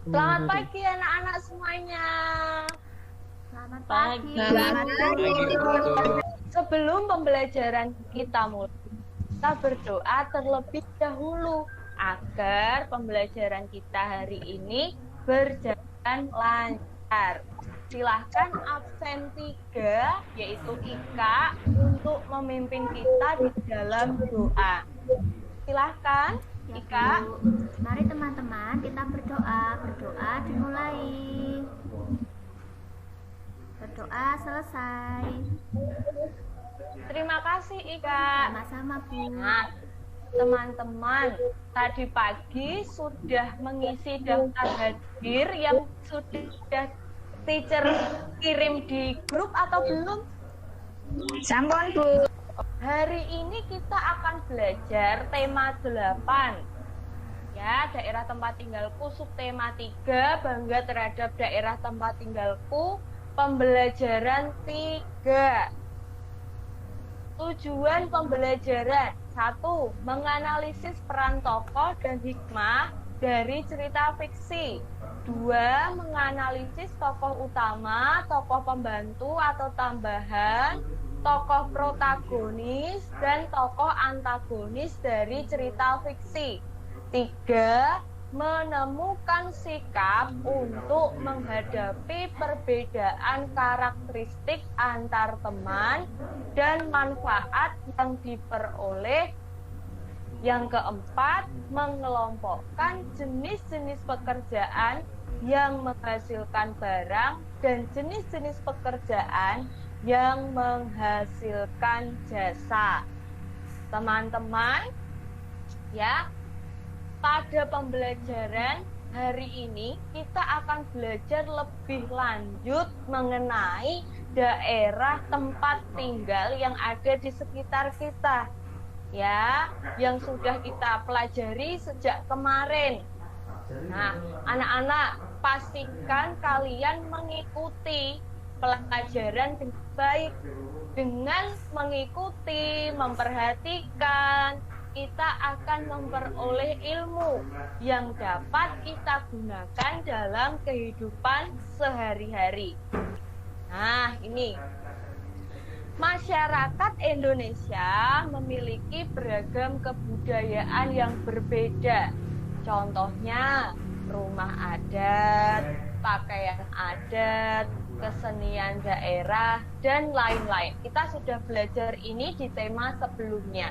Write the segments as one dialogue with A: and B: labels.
A: Selamat pagi anak-anak semuanya.
B: Selamat pagi.
C: Selamat pagi.
A: Sebelum pembelajaran kita mulai, kita berdoa terlebih dahulu agar pembelajaran kita hari ini berjalan lancar. Silahkan absen 3, yaitu Ika, untuk memimpin kita di dalam doa. Silahkan,
B: Ya,
A: Ika.
B: Bu. Mari teman-teman kita berdoa. Berdoa dimulai. Berdoa selesai.
A: Terima kasih, Ika.
B: Sama-sama, Bu.
A: Nah, teman-teman, tadi pagi sudah mengisi daftar hadir yang sudah teacher kirim di grup atau belum?
C: Sampun, Bu.
A: Hari ini kita akan belajar tema 8. Ya, daerah tempat tinggalku, subtema 3, bangga terhadap daerah tempat tinggalku, pembelajaran 3. Tujuan pembelajaran 1. Menganalisis peran tokoh dan hikmah dari cerita fiksi. 2. Menganalisis tokoh utama, tokoh pembantu atau tambahan, tokoh protagonis, dan tokoh antagonis dari cerita fiksi. 3. Menemukan sikap untuk menghadapi perbedaan karakteristik antar teman dan manfaat yang diperoleh. Yang keempat, mengelompokkan jenis-jenis pekerjaan yang menghasilkan barang dan jenis-jenis pekerjaan yang menghasilkan jasa. Teman-teman, ya, pada pembelajaran hari ini kita akan belajar lebih lanjut mengenai daerah tempat tinggal yang ada di sekitar kita, ya, yang sudah kita pelajari sejak kemarin. Nah, anak-anak, pastikan kalian mengikuti pelajaran dengan baik. Dengan mengikuti, memperhatikan, kita akan memperoleh ilmu yang dapat kita gunakan dalam kehidupan sehari-hari. Nah, ini. Masyarakat Indonesia memiliki beragam kebudayaan yang berbeda. Contohnya, rumah adat, pakaian adat, kesenian daerah, dan lain-lain. Kita sudah belajar ini di tema sebelumnya.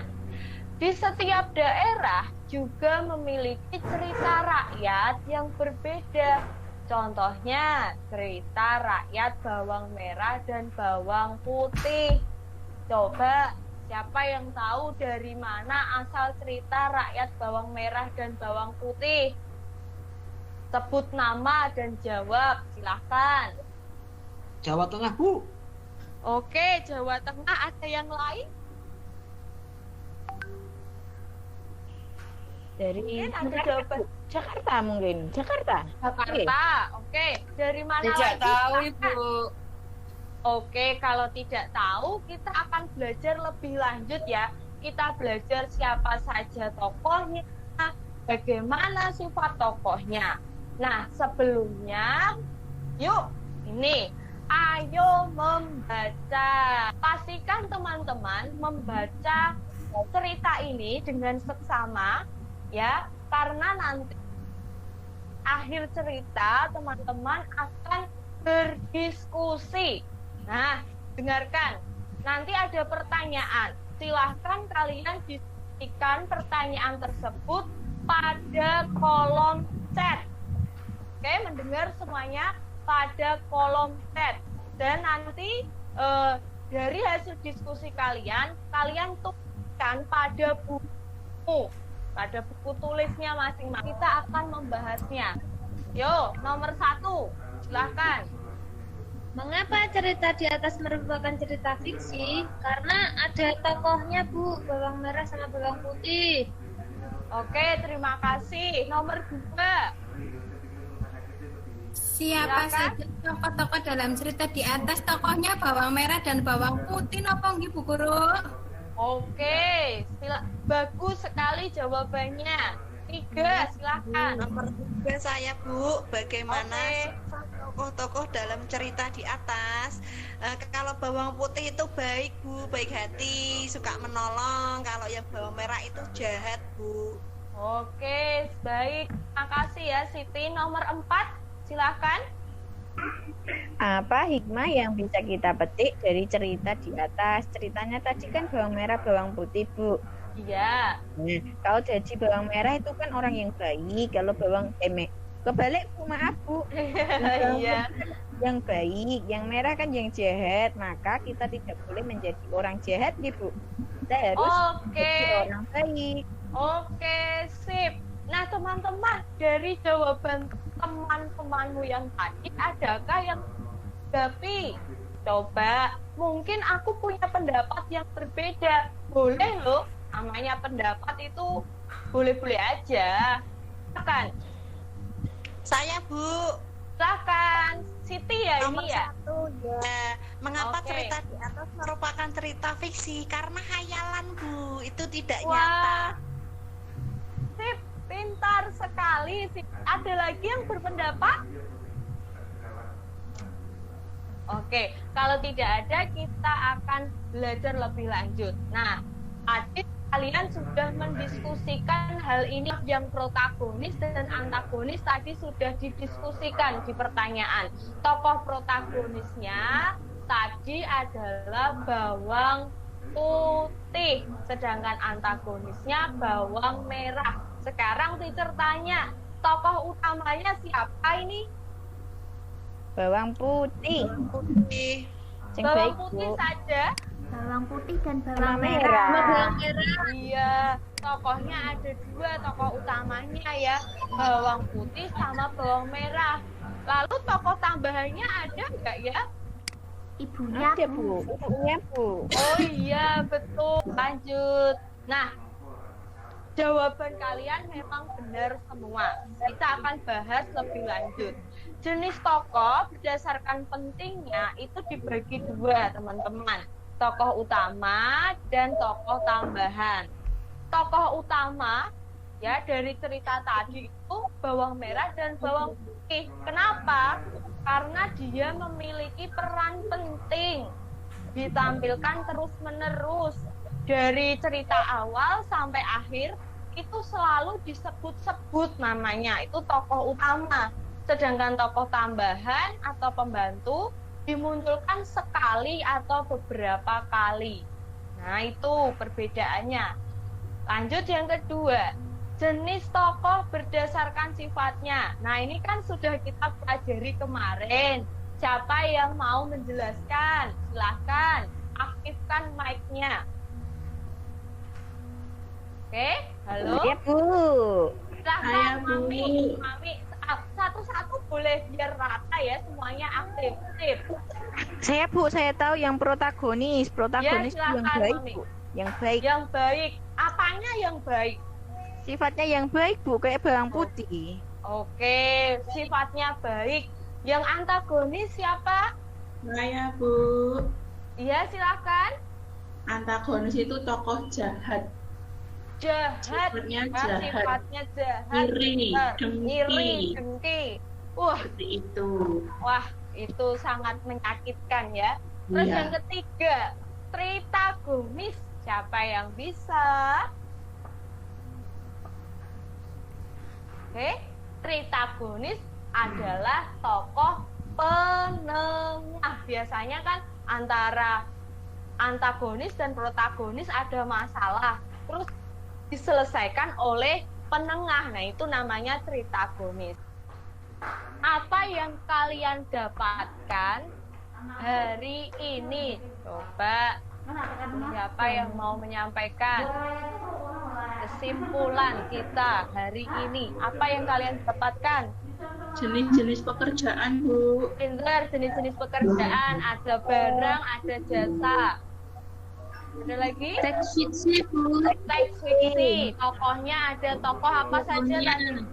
A: Di setiap daerah juga memiliki cerita rakyat yang berbeda. Contohnya, cerita rakyat bawang merah dan bawang putih. Coba, siapa yang tahu dari mana asal cerita rakyat bawang merah dan bawang putih? Sebut nama dan jawab, silahkan.
D: Jawa Tengah, Bu.
A: Oke, Jawa Tengah, ada yang lain?
C: Dari
A: Mungkin ada jawaban.
C: Jakarta mungkin. Jakarta.
A: Oke. Dari mana
E: Tidak
A: lagi?
E: tahu,
A: Silahkan.
E: Ibu.
A: Oke, kalau tidak tahu, kita akan belajar lebih lanjut ya. Kita belajar siapa saja tokohnya, bagaimana sifat tokohnya. Nah, sebelumnya, yuk, ini, ayo membaca. Pastikan teman-teman membaca cerita ini dengan seksama, ya, karena nanti akhir cerita teman-teman akan berdiskusi. Nah, dengarkan. Nanti ada pertanyaan. Silahkan kalian diskusikan pertanyaan tersebut pada kolom chat. Oke, mendengar semuanya pada kolom chat. Dan nanti dari hasil diskusi kalian tuliskan pada buku. Pada buku tulisnya masing-masing. Kita akan membahasnya. Yo, nomor 1. Silahkan.
F: Mengapa cerita di atas merupakan cerita fiksi? Karena ada tokohnya, Bu, bawang merah sama bawang putih.
A: Oke, terima kasih. Nomor 2.
E: Siapa
A: Silakan.
E: saja tokoh-tokoh dalam cerita di atas tokohnya bawang merah dan bawang putih napa nggih Bu Guru?
A: Oke, bagus sekali jawabannya. 3, silakan.
E: Nomor 3 saya, Bu. Bagaimana
A: Oke.
E: sifat tokoh-tokoh dalam cerita di atas? Kalau bawang putih itu baik, Bu, baik hati, suka menolong. Kalau yang bawang merah itu jahat, Bu.
A: Oke, baik. Makasih ya Siti. Nomor 4, silakan.
C: Apa hikmah yang bisa kita petik dari cerita di atas? Ceritanya tadi kan bawang merah, bawang putih, Bu.
A: Iya.
C: Nah, kalau jadi bawang merah itu kan orang yang baik, kalau bawang kebalik, Bu, maaf, Bu.
A: Iya.
C: Yang baik, yang merah kan yang jahat, maka kita tidak boleh menjadi orang jahat, nih, Bu. Kita harus
A: Oke.
C: menjadi orang baik.
A: Oke, sip. Nah, teman-teman, dari jawaban teman-temanmu yang tadi, adakah yang tapi coba mungkin aku punya pendapat yang berbeda. Boleh loh, namanya pendapat itu boleh-boleh aja. Silakan.
E: Saya, Bu.
A: Silakan. Siti ya
E: Nomor
A: ini ya.
E: 1 ya. Mengapa
A: Oke.
E: cerita di atas merupakan cerita fiksi? Karena khayalan, Bu. Itu tidak
A: Wah.
E: nyata.
A: Sip, pintar sekali. Sip. Ada lagi yang berpendapat? Oke, kalau tidak ada kita akan belajar lebih lanjut. Nah, tadi kalian sudah mendiskusikan hal ini, yang protagonis dan antagonis tadi sudah didiskusikan di pertanyaan. Tokoh protagonisnya tadi adalah bawang putih, sedangkan antagonisnya bawang merah. Sekarang teacher tanya, tokoh utamanya siapa ini?
C: Bawang putih.
E: Putih.
C: Yang
A: Bawang
C: baik,
A: putih
C: Bu.
A: saja?
B: Bawang putih dan
C: Bawang
B: bawang
C: merah.
B: merah.
F: Bawang merah.
A: Iya, tokohnya ada 2 tokoh utamanya ya, bawang putih sama bawang merah. Lalu tokoh tambahannya ada nggak ya?
B: Ibunya,
C: Ada, Bu. Ibunya, Bu.
A: Oh iya, betul. Lanjut. Nah, jawaban kalian memang benar semua. Kita akan bahas lebih lanjut. Jenis tokoh berdasarkan pentingnya itu dibagi 2, teman-teman. Tokoh utama dan tokoh tambahan. Tokoh utama ya dari cerita tadi itu bawang merah dan bawang putih. Kenapa? Karena dia memiliki peran penting. Ditampilkan terus-menerus. Dari cerita awal sampai akhir itu selalu disebut-sebut namanya. Itu tokoh utama. Sedangkan tokoh tambahan atau pembantu dimunculkan sekali atau beberapa kali. Nah, itu perbedaannya. Lanjut yang kedua, jenis tokoh berdasarkan sifatnya. Nah, ini kan sudah kita pelajari kemarin. Siapa yang mau menjelaskan? Silahkan, aktifkan mic-nya. Oke, halo?
C: Ya, Bu.
A: Silahkan, Mami. Mami, satu-satu boleh biar rata ya, semuanya aktif. Sip.
C: Saya, Bu, saya tahu yang protagonis. Protagonis
A: Ya,
C: yang
A: silakan,
C: baik,
A: Mami.
C: Bu. Yang baik.
A: Yang baik. Apanya yang baik?
C: Sifatnya yang baik, Bu, kayak bawang putih.
A: Oke, sifatnya baik. Yang antagonis siapa?
G: Saya, Bu.
A: Iya, silakan.
G: Antagonis itu tokoh jahat.
A: Jahat.
G: Sifatnya jahat.
A: Sifatnya jahat.
G: Iri,
A: Benar.
G: dengki.
A: Iri, dengki. Wah,
G: Seperti itu.
A: wah, itu sangat menyakitkan ya. Terus
G: Iya.
A: yang ketiga, tritagonis. Siapa yang bisa? Oke, tritagonis adalah tokoh penengah. Biasanya kan antara antagonis dan protagonis ada masalah, terus diselesaikan oleh penengah. Nah, itu namanya tritagonis. Apa yang kalian dapatkan hari ini? Coba siapa yang mau menyampaikan kesimpulan kita hari ini? Apa yang kalian dapatkan?
G: Jenis-jenis pekerjaan, Bu.
A: Pinter, jenis-jenis pekerjaan, ada barang, ada jasa. Ada lagi?
F: Teks fiksi, Bu.
A: Teks fiksi. Tokohnya ada tokoh apa saja tadi?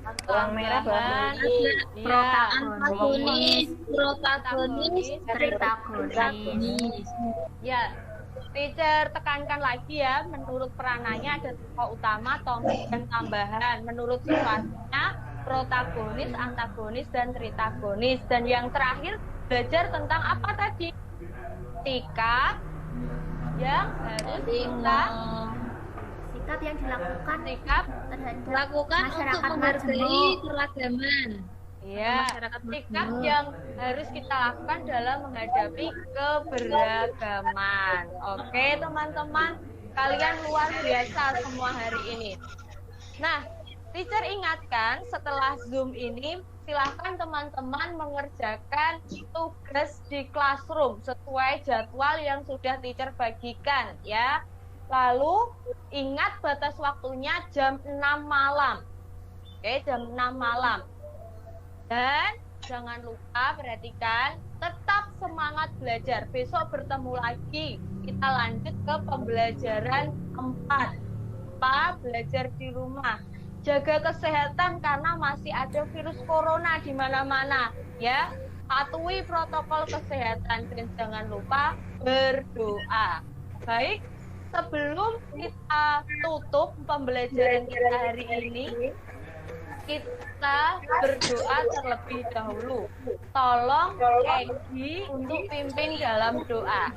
C: Bawang merah, bawang putih.
A: Iya.
F: Antagonis, protagonis,
B: tritagonis.
A: Ya. Teacher tekankan lagi ya, menurut peranannya ada tokoh utama, topik, dan tambahan. Menurut situasinya, protagonis, antagonis, dan tritagonis. Dan yang terakhir, belajar tentang apa tadi? Sikap yang harus kita
B: Sikap yang dilakukan
A: sikap
B: terhadap
F: Lakukan untuk
B: masyarakat
F: menghargai
B: majemuk.
F: keragaman.
A: ya,
F: Masyarakat
A: sikap
F: majemuk.
A: yang harus kita lakukan dalam menghadapi keberagaman. Oke, teman-teman, kalian luar biasa semua hari ini. Nah, teacher ingatkan setelah Zoom ini, silahkan teman-teman mengerjakan tugas di classroom sesuai jadwal yang sudah teacher bagikan ya. Lalu ingat batas waktunya jam 6 malam. Oke, jam 6 malam. Dan jangan lupa perhatikan, tetap semangat belajar. Besok bertemu lagi. Kita lanjut ke pembelajaran 4. Apa? Belajar di rumah. Jaga kesehatan karena masih ada virus corona di mana-mana ya. Patuhi protokol kesehatan dan jangan lupa berdoa. Baik, sebelum kita tutup pembelajaran kita hari ini, kita berdoa terlebih dahulu. Tolong Egi untuk pimpin dalam doa.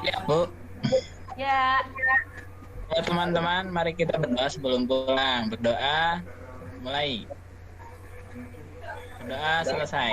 H: Ya, Bu.
A: Ya.
H: Ya, teman-teman, mari kita berdoa sebelum pulang. Berdoa mulai. Berdoa selesai.